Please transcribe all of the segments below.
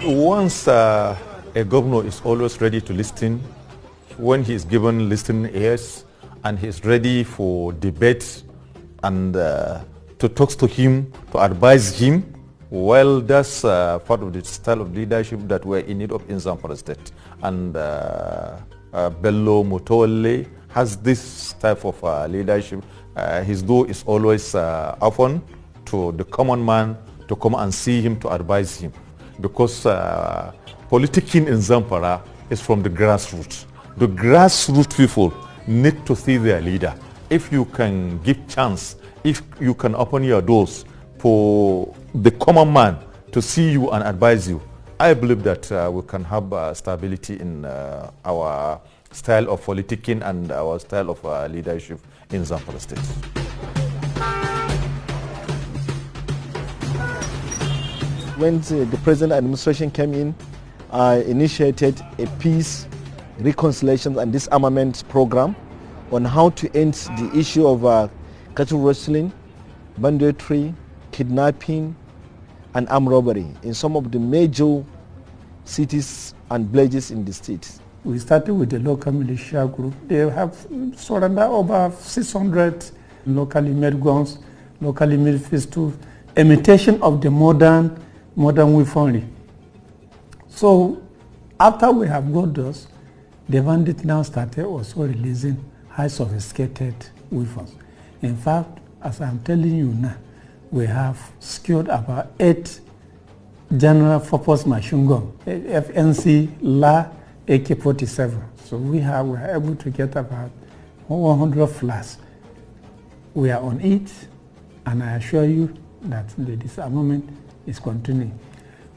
Once a governor is always ready to listen, when he is given listening ears and he is ready for debate and to talk to him, to advise him, well, that's part of the style of leadership that we're in need of in Zamfara State. And Matawalle has this type of leadership. His door is always open to the common man to come and see him, to advise him. Because politicking in Zamfara is from the grassroots. The grassroots people need to see their leader. If you can give chance, if you can open your doors for the common man to see you and advise you, I believe that we can have stability in our style of politicking and our style of leadership in Zamfara State. When the present administration came in, I initiated a peace, reconciliation and disarmament program on how to end the issue of cattle rustling, banditry, kidnapping and armed robbery in some of the major cities and villages in the state. We started with the local militia group. They have surrendered over 600 locally made guns, locally made pistols, imitation of the modern weaponry. So after we have got those, the bandits now started also releasing high sophisticated weapons. In fact, as I'm telling you now, we have secured about 8 general purpose machine gun, FNC La AK-47. So we are able to get about 100 flasks. We are on it, and I assure you that the disarmament is continuing.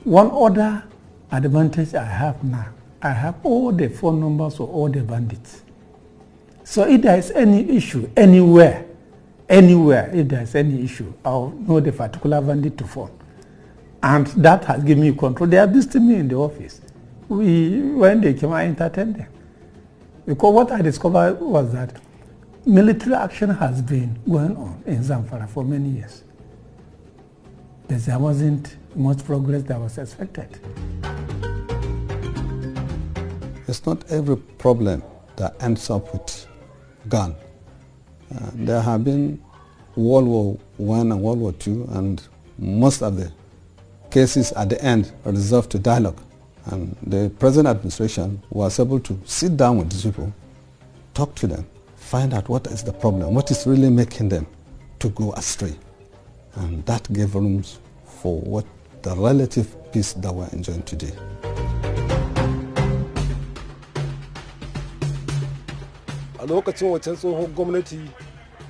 One other advantage I have now, I have all the phone numbers of all the bandits. So if there is any issue anywhere, if there is any issue, I'll know the particular bandit to phone. And that has given me control. They are visiting me in the office. When they came, I entertained them. Because what I discovered was that military action has been going on in Zamfara for many years. But there wasn't much progress that was expected. It's not every problem that ends up with gun. There have been World War I and World War II, and most of the cases at the end are resolved to dialogue. And the present administration was able to sit down with these people, talk to them, find out what is the problem, what is really making them to go astray. And that gave room for what the relative peace that we're enjoying today. A lokacin wancan tsohon gwamnati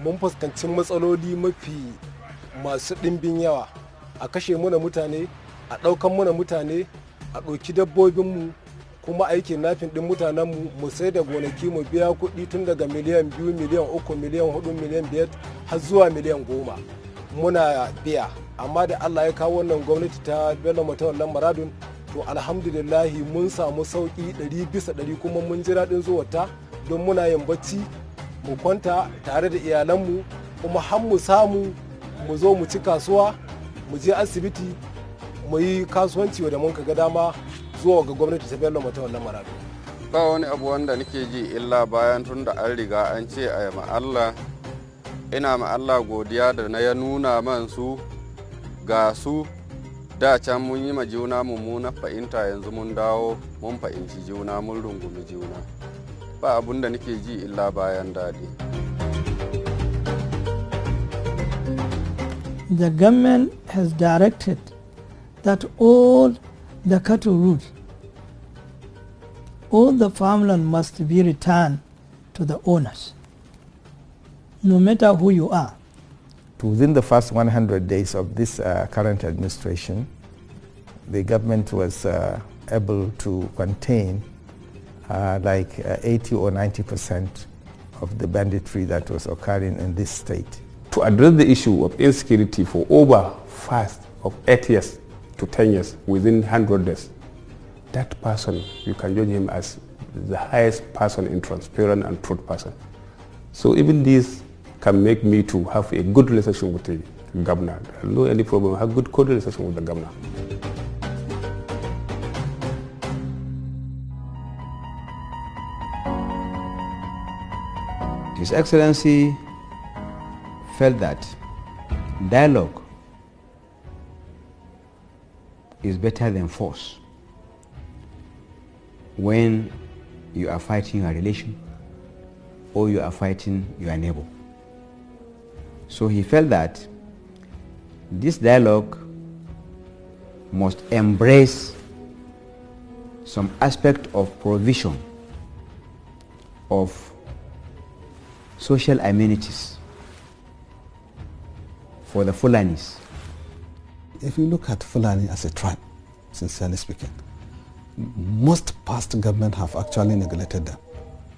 mun fuskanci matsaloli mafi masu ɗimbin yawa, a kashe muna mutane, a ɗaukan muna mutane, a ɗauki dabbobinmu, kuma aikin nafin ɗin mutanenmu mu sai da gonaki mu biya kuɗi tun daga miliyan 2, miliyan 3, miliyan 4, miliyan 5 har zuwa miliyan 10 muna biya. Amma da Allah ya kawo wannan gwamnati ta Bello Matawalle Maradun, to alhamdulillahi mun samu sauki 100% kuma mun ji daɗin zuwata, don muna yin bacci mu kwanta tare da iyalanmu, kuma har mu samu mu zo mu ci kasuwa, mu je asibiti mu yi kasuwanci da mun kaga dama zuwa ga gwamnati ta Bello Matawalle Maradun. Ba wani abu wanda nake ji illa bayan tun da an riga an ce a ma Allah, ina ma Allah godiya da na ya nuna man su ga su da can mun yi ma juna mummuna fahimta, yanzu mun dawo mun fahimci juna, mun rungumi juna. Ba abun da nake ji illa bayan daɗi. The government has directed that all the cattle routes, all the farmland must be returned to the owners, no matter who you are. Within the first 100 days of this current administration, the government was able to contain like 80 or 90% of the banditry that was occurring in this state. To address the issue of insecurity for over 8 years to 10 years within 100 days, that person, you can judge him as the highest person in transparent and truth person. So even this can make me to have a good relationship with the governor. No any problem, have good relationship with the governor. His Excellency felt that dialogue is better than force when you are fighting a relation or you are fighting your neighbor. So he felt that this dialogue must embrace some aspect of provision of social amenities for the Fulanis. If you look at Fulani as a tribe, sincerely speaking, most past governments have actually neglected them.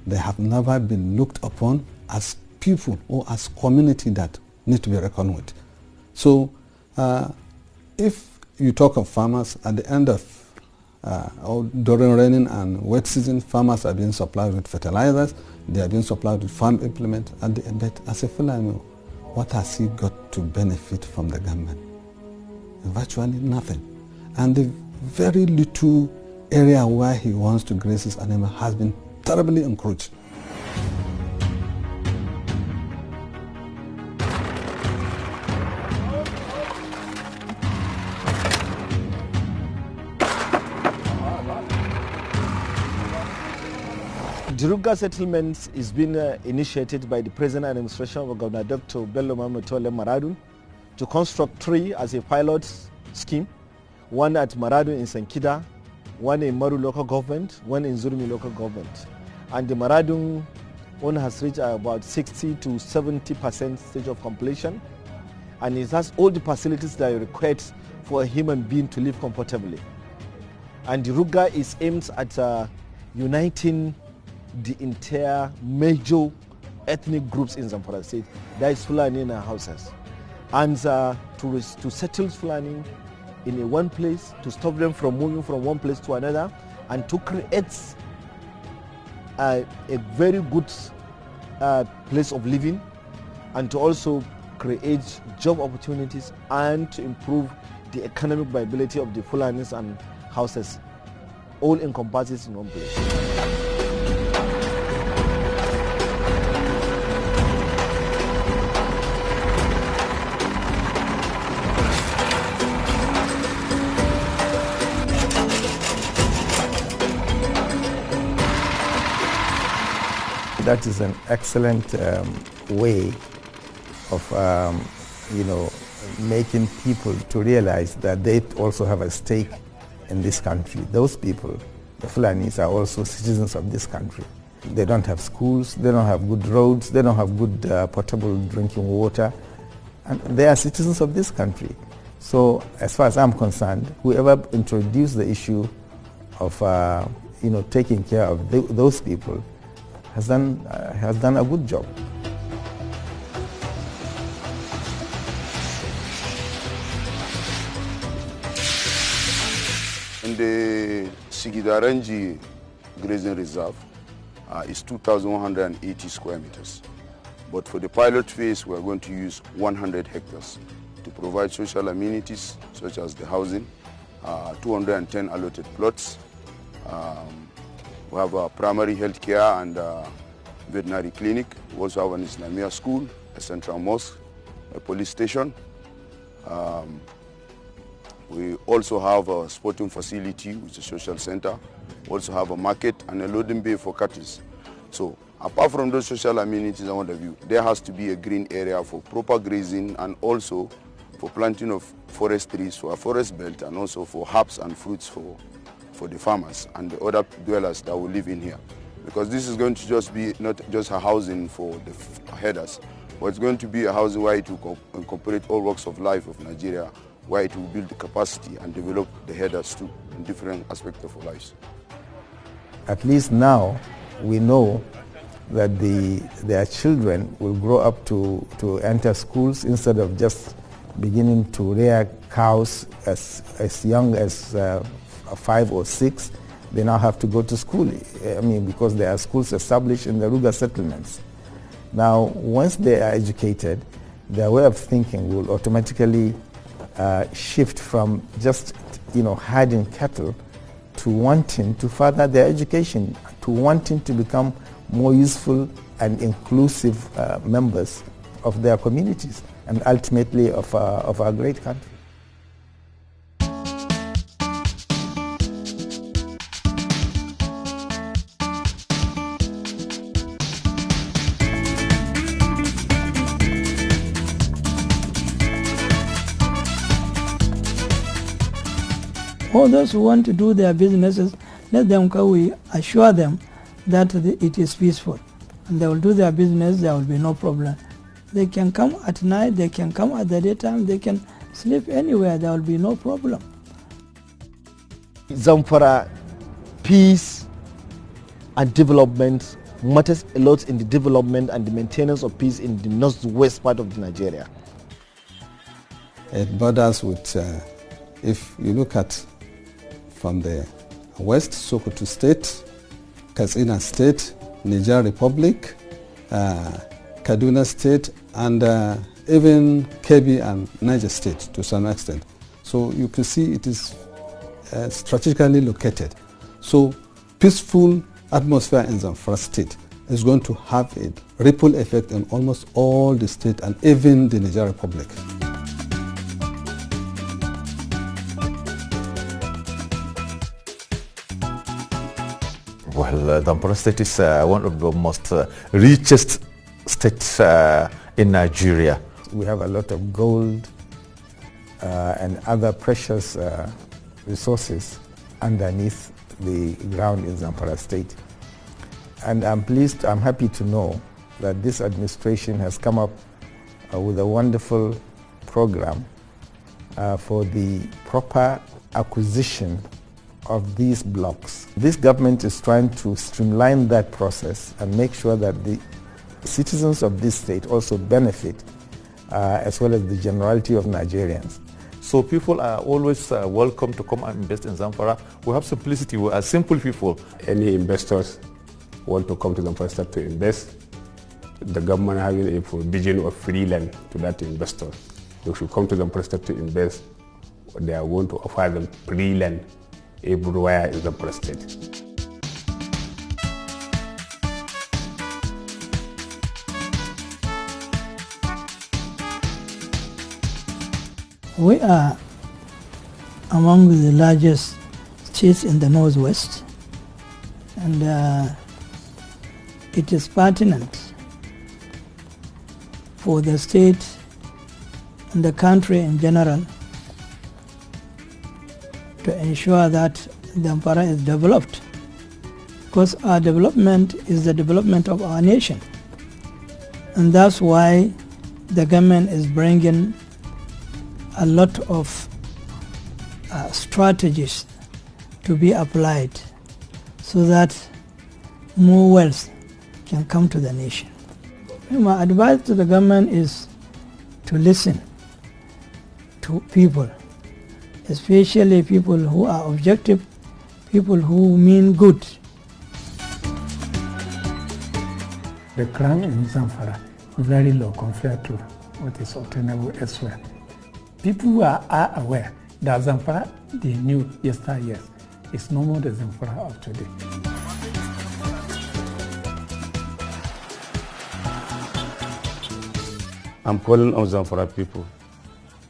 They have never been looked upon as people or as community that need to be reckoned with. So if you talk of farmers, at the end of or during rainy and wet season, farmers are being supplied with fertilizers, they are being supplied with farm implements, but as a Fulani, what has he got to benefit from the government? Virtually nothing. And the very little area where he wants to graze his animal has been terribly encroached. The Ruga settlement is being initiated by the present administration of Governor Dr. Bello Matawalle Maradun to construct 3 as a pilot scheme, one at Maradun in Sankida, one in Maru local government, one in Zurmi local government. And the Maradun one has reached about 60 to 70% stage of completion, and it has all the facilities that are required for a human being to live comfortably. And the Ruga is aimed at uniting the entire major ethnic groups in Zamfara State, that is Fulani and Hausas, and to settle Fulani in one place, to stop them from moving from one place to another, and to create a very good place of living, and to also create job opportunities and to improve the economic viability of the Fulanis and Hausas, all encompassed in one place. That is an excellent way of, making people to realize that they also have a stake in this country. Those people, the Fulanis, are also citizens of this country. They don't have schools, they don't have good roads, they don't have good potable drinking water, and they are citizens of this country. So as far as I'm concerned, whoever introduced the issue of taking care of those people has done a good job. In the Sigidaranji Grazing Reserve is 2,180 square meters. But for the pilot phase, we are going to use 100 hectares to provide social amenities such as the housing, 210 allotted plots. We have a primary health care and veterinary clinic. We also have an Islamia school, a central mosque, a police station. We also have a sporting facility, which is a social center. We also have a market and a loading bay for cattle. So apart from those social amenities, I want to view, there has to be a green area for proper grazing and also for planting of forest trees for a forest belt, and also for herbs and fruits for the farmers and the other dwellers that will live in here. Because this is going to just be not just a housing for the herders, but it's going to be a housing where it will incorporate all walks of life of Nigeria, where it will build the capacity and develop the herders too in different aspects of our lives. At least now we know that their children will grow up to enter schools instead of just beginning to rear cows as young as 5 or 6. They now have to go to school, because there are schools established in the Ruga settlements. Now, once they are educated, their way of thinking will automatically shift from just, herding cattle to wanting to further their education, to wanting to become more useful and inclusive members of their communities and ultimately of our great country. All those who want to do their businesses, let them come. We assure them that it is peaceful, and they will do their business. There will be no problem. They can come at night, they can come at the daytime, they can sleep anywhere. There will be no problem. Zamfara, peace and development matters a lot in the development and the maintenance of peace in the northwest part of Nigeria. It borders with, if you look at from the west, Sokoto State, Katsina State, Niger Republic, Kaduna State, and even Kebbi and Niger State to some extent. So you can see it is strategically located. So peaceful atmosphere in Zamfara State is going to have a ripple effect in almost all the state and even the Niger Republic. Well, Zamfara State is one of the most richest states in Nigeria. We have a lot of gold and other precious resources underneath the ground in Zamfara State. And I'm happy to know that this administration has come up with a wonderful program for the proper acquisition of these blocks. This government is trying to streamline that process and make sure that the citizens of this state also benefit as well as the generality of Nigerians. So people are always welcome to come and invest in Zamfara. We have simplicity, we are simple people. Any investors want to come to Zamfara State to invest, the government having a provision of free land to that investor. They should come to Zamfara State to invest. They are going to offer them free land everywhere in Zamfara State. We are among the largest states in the northwest, and it is pertinent for the state and the country in general to ensure that Zamfara is developed, because our development is the development of our nation, and that's why the government is bringing a lot of strategies to be applied so that more wealth can come to the nation. My advice to the government is to listen to people, especially people who are objective, people who mean good. The crime in Zamfara is very low compared to what is obtainable elsewhere. People who are aware that Zamfara they knew yesteryears is no more the Zamfara of today. I'm calling on Zamfara people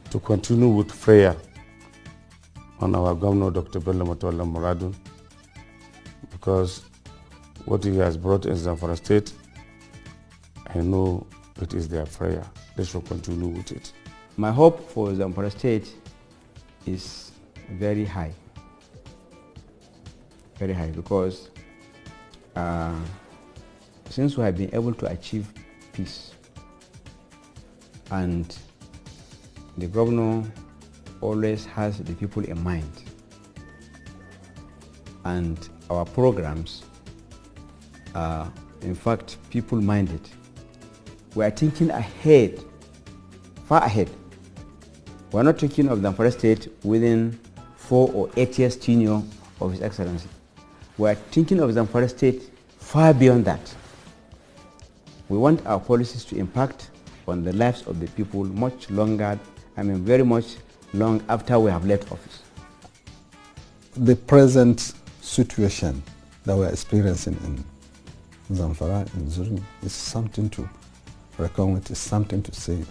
to continue with prayer on our Governor Dr. Matawalle Muradun, because what he has brought in Zamfara State, I know it is their prayer. They should continue with it. My hope for Zamfara State is very high, because since we have been able to achieve peace, and the governor always has the people in mind, and our programs are in fact people-minded. We are thinking ahead, far ahead. We're not talking of Zamfara State within 4 or 8 years tenure of His Excellency. We're thinking of Zamfara State far beyond that. We want our policies to impact on the lives of the people much longer, very much long after we have left office. The present situation that we're experiencing in Zamfara in Zurmi is something to reckon with, is something to say.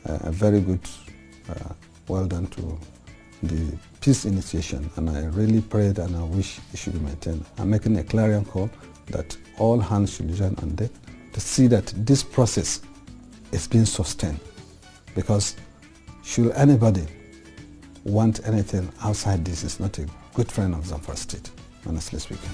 A very good, well done to the peace initiation, and I really prayed and I wish it should be maintained. I'm making a clarion call that all hands should join on deck to see that this process is being sustained, because should anybody want anything outside this, is not a good friend of Zamfara State, honestly speaking.